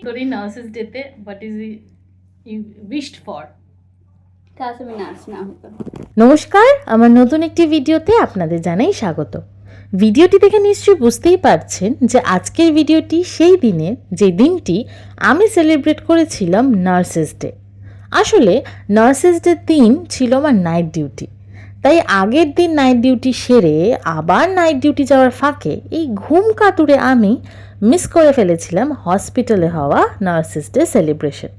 তোর এই নার্সেস ডেতে what is you wished for? কাজ আমি নার্স না হতো। নমস্কার, আমার নতুন একটি ভিডিওতে আপনাদের জানাই স্বাগত। ভিডিওটি দেখে নিশ্চয়ই বুঝতেই পারছেন যে আজকের ভিডিওটি সেই দিনের যে দিনটি আমি সেলিব্রেট করেছিলাম নার্সেস ডে। আসলে নার্সেস ডে দিন ছিল আমার নাইট ডিউটি, তাই আগের দিন নাইট ডিউটি সেরে আবার নাইট ডিউটি যাওয়ার ফাঁকে এই ঘুম কাতুরে আমি মিস করে ফেলেছিলাম হসপিটালে হওয়া নার্সেস ডে সেলিব্রেশন।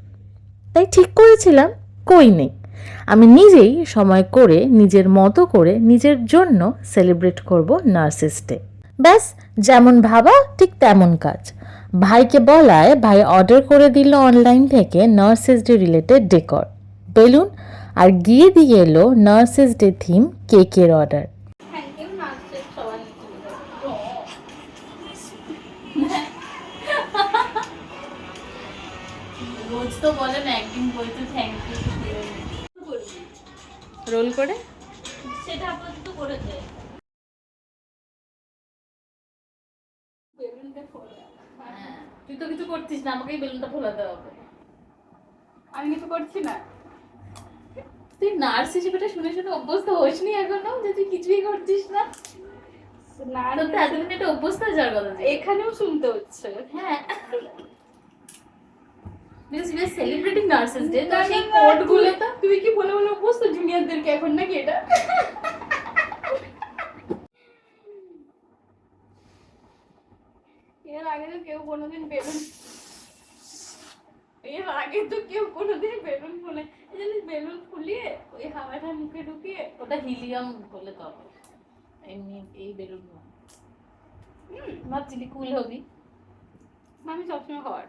তাই ঠিক করেছিলাম কই নেই, আমি নিজেই সময় করে নিজের মতো করে নিজের জন্য সেলিব্রেট করব নার্সেস ডে। ব্যাস, যেমন ভাবা ঠিক তেমন কাজ। ভাইকে বলায় ভাই অর্ডার করে দিল অনলাইন থেকে nurses day related decor, balloon, আর গিয়ে দিয়ে এলো নার্সেস ডে থিম কেকের অর্ডার। রোজ তো বলে না, একদিন বলতে থ্যাংক ইউ। রোল করে সেটা আপাতত করেছে। হ্যাঁ, তুই তো কিছু করছিস না, আমাকেই বেলুনটা ফোলাতে হবে। আমি কিছু করছি না। তুই নার্স হিসেবে এটা শুনে শুনে অভ্যস্ত হসনি এখনো যে তুই কিছুই করছিস না? না, তোর তো এতদিন এটা অভ্যস্ত হয়ে যাওয়ার কথা ছিল। এখানেও শুনতে হচ্ছে। হ্যাঁ, because we are celebrating Nurses Day, তো সেই কোডগুলো তো তুই কি বলে বলে অভ্যস্ত জুনিয়রদেরকে এখন নাকি এটা? এর আগে তো কেউ কোনোদিন বেলুন ফুলে জানিস, বেলুন ফুলিয়ে ওই হাওয়াটা মুখে ঢুকিয়ে ওটা হিলিয়াম বলে তো হবে, এমনি এই বেলুন না। ভাবছিলি কুল হবি। আমি সবসময় হওয়ার।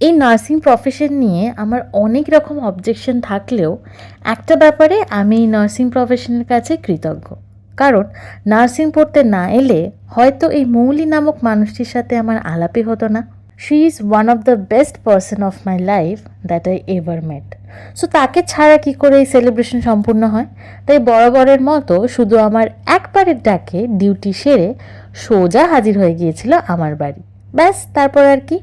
এই নার্সিং প্রফেশন নিয়ে আমার অনেক রকম অবজেকশন থাকলেও একটা ব্যাপারে আমি এই নার্সিং প্রফেশনের কাছে কৃতজ্ঞ, কারণ নার্সিং পড়তে না এলে হয়তো এই মৌলি নামক মানুষটির সাথে আমার আলাপই হতো না। She is one of the best person of my life that I ever mate. So তাকে ছাড়া কি করে এই সেলিব্রেশন সম্পূর্ণ হয়? তাই বরাবরের মতো শুধু আমার একবারের ডাকে ডিউটি সেরে সোজা হাজির হয়ে গিয়েছিল আমার বাড়ি। ব্যাস, তারপর আর কি,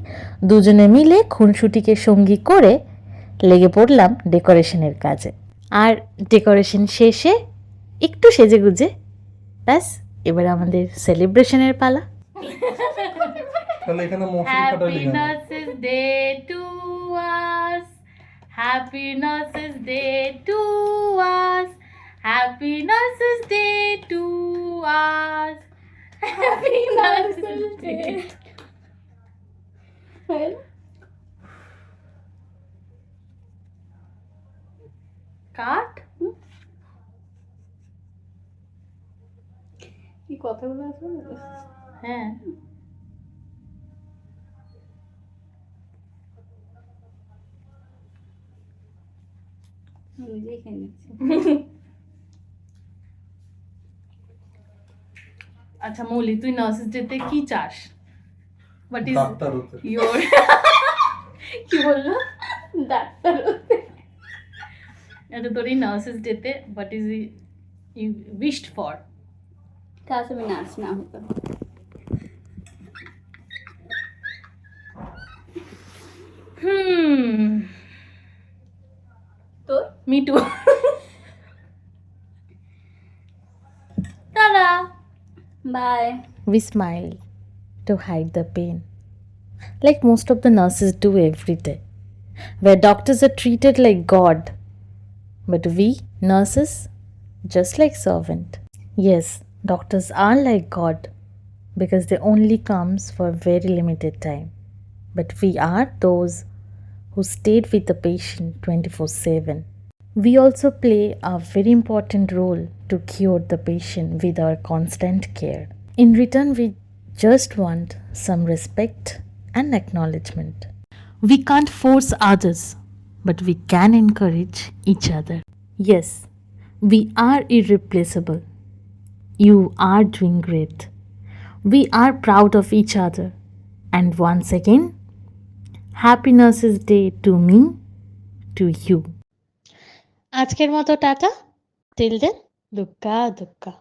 দুজনে মিলে খুনসুটিকে সঙ্গী করে লেগে পড়লাম ডেকোরেশনের কাজে। আর ডেকোরেশন শেষে একটু সেজেগুজে ব্যাস, এবার আমাদের সেলিব্রেশনের পালা। তাহলে এখানে মশলা হ্যাপি ফাটালি কেন? Nurses day to us, happy nurses day to us, happy nurses day to us, happy nurses day. Cut কি কথাগুলো আসলে হ্যাঁ, নিজেই খেয়ে নিচ্ছি। আচ্ছা মৌলি, তুই নার্সেস ডেতে কি চাস? হোয়াট ইজ ডাক্তার হতে। ইয়োর কি বললো? ডাক্তার হতে। এটা তোর এই নার্সেস ডেতে what is you wished for? কাজ আমি নার্স না হতো। তোর? Me too. Ta-da! Bye. We smile to hide the pain, like most of the nurses do every day, where doctors are treated like God, but we nurses just like servant. Yes, doctors are like God because they only comes for very limited time, but we are those who stayed with the patient 24/7. We also play a very important role to cure the patient with our constant care. In return, we just want some respect and acknowledgement. We can't force others, but we can encourage each other. Yes, we are irreplaceable. You are doing great. We are proud of each other. And once again, Happy Nurses Day to me, to you. আজকের মতো tata, till then, দুক্কা দুক্কা।